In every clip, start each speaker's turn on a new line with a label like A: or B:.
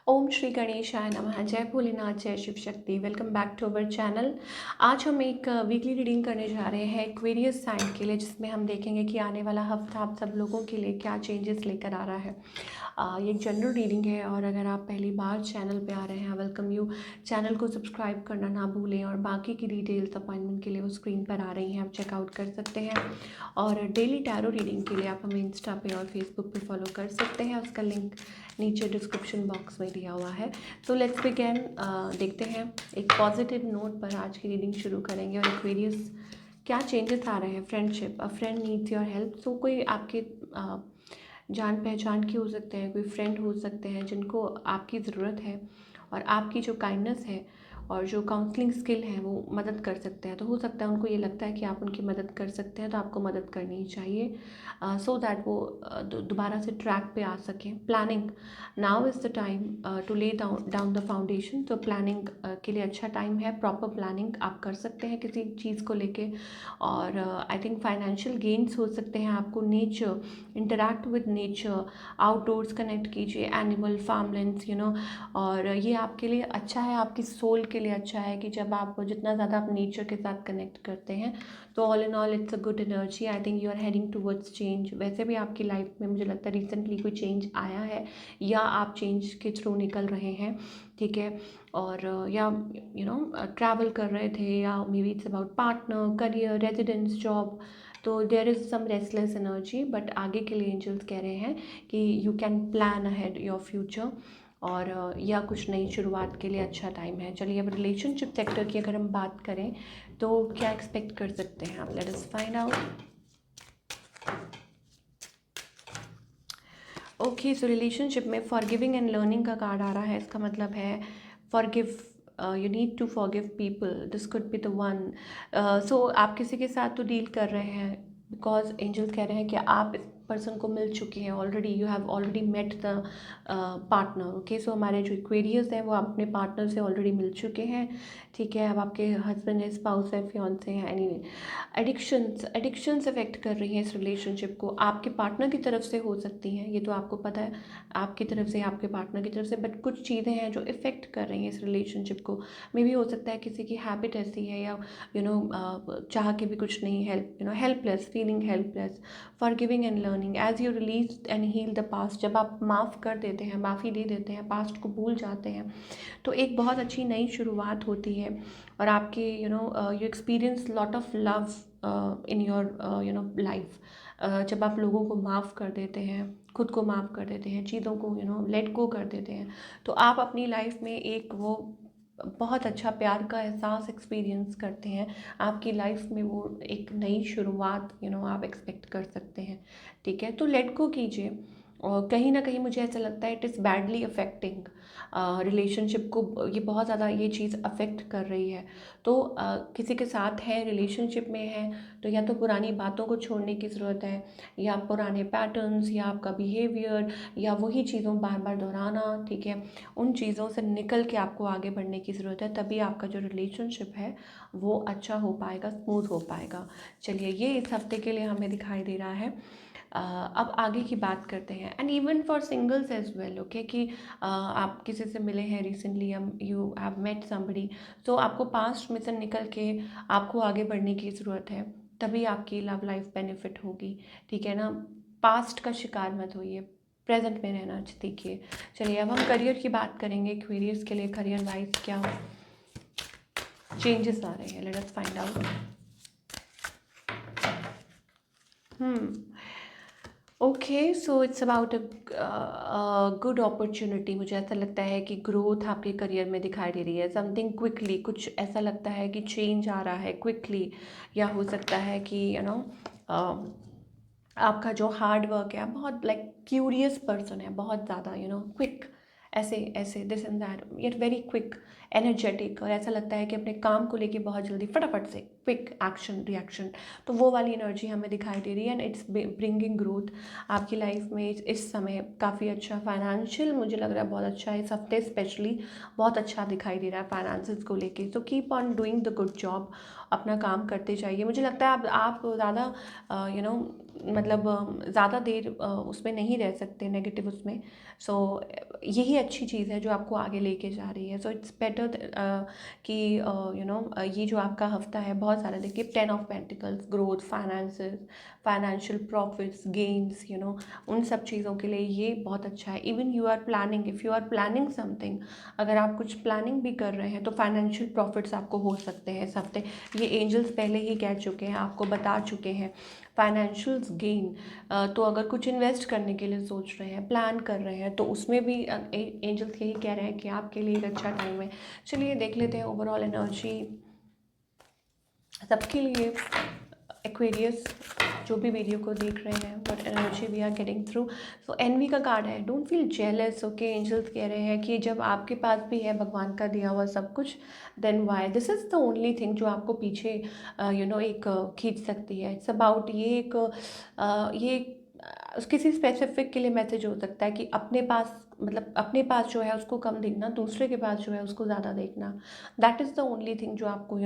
A: ओम श्री गणेशाय नमः। जय भोलेनाथ, जय Shiv Shakti. Welcome back to our channel. आज हम एक वीकली रीडिंग करने जा रहे हैं एक्वेरियस साइन के लिए, जिसमें हम देखेंगे कि आने वाला हफ्ता आप सब लोगों के लिए क्या चेंजेस लेकर आ रहा है। ये एक जनरल रीडिंग है और अगर आप पहली बार चैनल पे आ रहे हैं, वेलकम यू। चैनल को सब्सक्राइब करना ना भूलें और बाकी की डिटेल्स अपॉइंटमेंट के लिए वो स्क्रीन पर आ रही हैं, आप चेकआउट कर सकते हैं। और डेली टैरो रीडिंग के लिए आप हमें इंस्टा पे और फेसबुक पे फॉलो कर सकते हैं, उसका लिंक नीचे डिस्क्रिप्शन बॉक्स में दिया हुआ है। तो लेट्स बिगिन। देखते हैं, एक पॉजिटिव नोट पर आज की रीडिंग शुरू करेंगे। और एक्वेरियस क्या चेंजेस आ रहे हैं। Friendship, a friend needs your help. So कोई आपके जान पहचान के हो सकते हैं, कोई फ्रेंड हो सकते हैं जिनको आपकी ज़रूरत है और आपकी जो काइंडनेस है और जो काउंसलिंग स्किल है वो मदद कर सकते हैं। तो हो सकता है उनको ये लगता है कि आप उनकी मदद कर सकते हैं, तो आपको मदद करनी ही चाहिए सो दैट वो दोबारा से ट्रैक पे आ सकें। Planning, now is the time to lay down the foundation. तो प्लानिंग के लिए अच्छा टाइम है। प्रॉपर प्लानिंग आप कर सकते हैं किसी चीज़ को लेके। और आई थिंक फाइनेंशियल गेन्स हो सकते हैं आपको। Nature, interact with nature, outdoors connect कीजिए, एनिमल, फार्मलैंड्स, और ये आपके लिए अच्छा है, आपकी सोल के लिए अच्छा है कि जब आप जितना ज़्यादा आप नेचर के साथ कनेक्ट करते हैं तो all in all it's a good energy. I think you are heading towards change. वैसे भी आपकी लाइफ में मुझे लगता है रिसेंटली कोई चेंज आया है या आप चेंज के थ्रू निकल रहे हैं, ठीक है। और या ट्रैवल कर रहे थे, या maybe it's about partner, career, residence, job. तो there is some restless energy, but आगे के लिए एंजल्स कह रहे हैं कि you can plan ahead your future. और या कुछ नई शुरुआत के लिए अच्छा टाइम है। चलिए अब रिलेशनशिप सेक्टर की अगर हम बात करें तो क्या एक्सपेक्ट कर सकते हैं आप, let us find out. Okay, so relationship में फॉरगिविंग एंड लर्निंग का कार्ड आ रहा है। इसका मतलब है forgive, you need to forgive people, this could be the one. So आप किसी के साथ तो डील कर रहे हैं, बिकॉज एंजल्स कह रहे हैं कि आप इस पर्सन को मिल चुके हैं already, you have already met the partner. Okay, so हमारे जो एक्वेरियस हैं वो अपने पार्टनर से ऑलरेडी मिल चुके हैं, ठीक है। अब आपके हस्बैंड है, स्पाउस है, फियांसे हैं, एनीवे। एडिक्शंस अफेक्ट कर रही हैं इस रिलेशनशिप को, आपके पार्टनर की तरफ से हो सकती हैं, ये तो आपको पता है, आपकी तरफ से, आपके पार्टनर की तरफ से। बट कुछ चीज़ें हैं जो इफ़ेक्ट कर रही हैं इस रिलेशनशिप को। मे भी हो सकता है किसी की हैबिट ऐसी है, या चाह के भी कुछ नहीं, helpless, feeling helpless. Forgiving and learning, as you release and heal the past. जब आप माफ़ कर देते हैं, माफ़ी दे देते हैं, पास्ट को भूल जाते हैं, तो एक बहुत अच्छी नई शुरुआत होती है। और आपके you experience lot of love in your life. जब आप लोगों को माफ़ कर देते हैं, खुद को माफ़ कर देते हैं, चीज़ों को लेट गो कर देते हैं, तो आप अपनी लाइफ में एक वो बहुत अच्छा प्यार का एहसास एक्सपीरियंस करते हैं। आपकी लाइफ में वो एक नई शुरुआत आप एक्सपेक्ट कर सकते हैं, ठीक है। तो लेट गो कीजिए। और कहीं ना कहीं मुझे ऐसा लगता है it is badly affecting relationship को, ये बहुत ज़्यादा ये चीज़ अफेक्ट कर रही है। तो किसी के साथ है, रिलेशनशिप में है, तो या तो पुरानी बातों को छोड़ने की ज़रूरत है, या पुराने पैटर्न्स, या आपका बिहेवियर, या वही चीज़ों बार बार दोहराना, ठीक है। उन चीज़ों से निकल के आपको आगे बढ़ने की ज़रूरत है, तभी आपका जो रिलेशनशिप है वो अच्छा हो पाएगा, स्मूथ हो पाएगा। चलिए, ये इस हफ्ते के लिए हमें दिखाई दे रहा है। अब आगे की बात करते हैं। And even for singles as well, okay, कि आप किसी से मिले हैं recently, you have met somebody, तो आपको पास्ट में से निकल के आपको आगे बढ़ने की ज़रूरत है, तभी आपकी लव लाइफ बेनिफिट होगी, ठीक है ना। पास्ट का शिकार मत होइए, प्रेजेंट में रहना सीखिए। चलिए अब हम करियर की बात करेंगे। क्वेरियर्स के लिए करियर वाइज क्या चेंजेस आ रहे हैं, late us find out. Okay, so it's about a good opportunity. मुझे ऐसा लगता है कि ग्रोथ आपके करियर में दिखाई दे रही है, समथिंग क्विकली, कुछ ऐसा लगता है कि चेंज आ रहा है क्विकली। या हो सकता है कि आपका जो हार्ड वर्क है, आप बहुत लाइक क्यूरियस पर्सन है, बहुत ज़्यादा क्विक, ऐसे ऐसे this and that, yet very quick, energetic. और ऐसा लगता है कि अपने काम को लेके बहुत जल्दी फटाफट से क्विक एक्शन रिएक्शन, तो वो वाली एनर्जी हमें दिखाई दे रही है। एंड इट्स ब्रिंगिंग ग्रोथ आपकी लाइफ में इस समय काफ़ी अच्छा। फाइनेंशियल मुझे लग रहा है बहुत अच्छा है इस हफ्ते, स्पेशली बहुत अच्छा दिखाई दे रहा है फाइनेंसेस को लेके। So keep on doing the good job, अपना काम करते जाइए। मुझे लगता है आप ज़्यादा मतलब ज़्यादा देर उसमें नहीं रह सकते नेगेटिव उसमें। सो यही अच्छी चीज़ है जो आपको आगे लेके जा रही है। सो इट्स बेटर कि ये जो आपका हफ्ता है बहुत सारा देखिए, 10 of pentacles, growth, finances, financial profits, gains, उन सब चीज़ों के लिए ये बहुत अच्छा है। Even you are planning, if you are planning something, अगर आप कुछ प्लानिंग भी कर रहे हैं तो फाइनेंशियल प्रॉफिट्स आपको हो सकते हैं इस हफ्ते। ये एंजल्स पहले ही कह चुके हैं, आपको बता चुके हैं। फाइनेंशियल्स गेन, तो अगर कुछ इन्वेस्ट करने के लिए सोच रहे हैं, प्लान कर रहे हैं, तो उसमें भी एंजल्स यही कह रहे हैं कि आपके लिए एक अच्छा टाइम है। चलिए देख लेते हैं ओवरऑल एनर्जी सबके लिए। एक्वेरियस जो भी वीडियो को देख रहे हैं, what energy we are getting through. So envy का कार्ड है, don't feel jealous. Okay, angels कह रहे हैं कि जब आपके पास भी है भगवान का दिया हुआ सब कुछ, then why this is the only thing जो आपको पीछे एक खींच सकती है। इट्स अबाउट ये किसी स्पेसिफिक के लिए मैसेज हो सकता है कि अपने पास, मतलब अपने पास जो है उसको कम देखना, दूसरे के पास जो है उसको ज़्यादा देखना। That is the only thing जो आपको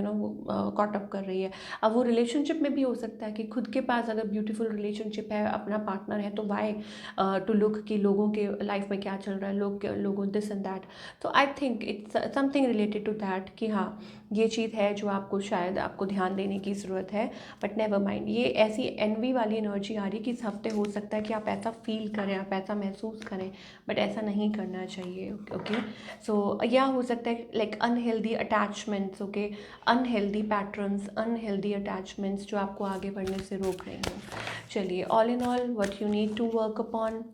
A: कॉट अप कर रही है। अब वो रिलेशनशिप में भी हो सकता है कि खुद के पास अगर ब्यूटीफुल रिलेशनशिप है, अपना पार्टनर है, तो वाई टू लुक कि लोगों के लाइफ में क्या चल रहा है, लोगों दिस एंड दैट। तो I think it's something related to that कि हाँ, ये चीज़ है जो आपको शायद आपको ध्यान देने की ज़रूरत है। बट नेवर माइंड, ये ऐसी एनवी वाली एनर्जी आ रही है कि इस हफ्ते हो सकता है कि आप ऐसा फील करें, आप ऐसा महसूस करें, बट ऐसा नहीं करना चाहिए। ओके, सो या हो सकता है like unhealthy attachments, okay, unhealthy patterns, unhealthy attachments जो आपको आगे बढ़ने से रोक रही हैं। चलिए, all in all what you need to work upon,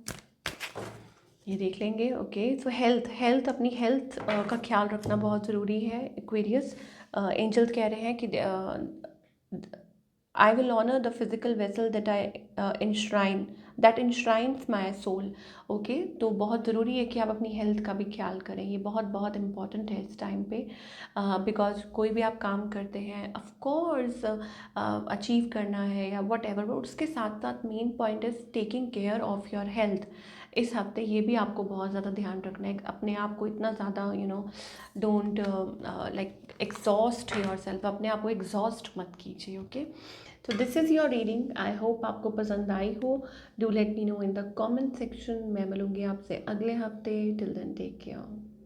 A: ये देख लेंगे। ओके, सो हेल्थ अपनी हेल्थ का ख्याल रखना बहुत ज़रूरी है एक्वेरियस। एंजल्स कह रहे हैं कि I will honour the physical vessel that I enshrine that enshrines my soul. Okay, तो बहुत ज़रूरी है कि आप अपनी हेल्थ का भी ख्याल करें, ये बहुत बहुत इम्पॉर्टेंट है इस टाइम पे। बिकॉज कोई भी आप काम करते हैं, ऑफकोर्स अचीव करना है या वट एवर, उसके साथ साथ main point is taking care of your health. इस हफ्ते ये भी आपको बहुत ज़्यादा ध्यान रखना है, अपने आप को इतना ज़्यादा don't like exhaust yourself, अपने आप को एग्जॉस्ट मत कीजिए। ओके, तो this is your reading, I hope आपको पसंद आई हो। Do let me know in the comment section. मैं मिलूँगी आपसे अगले हफ्ते। Till then take care.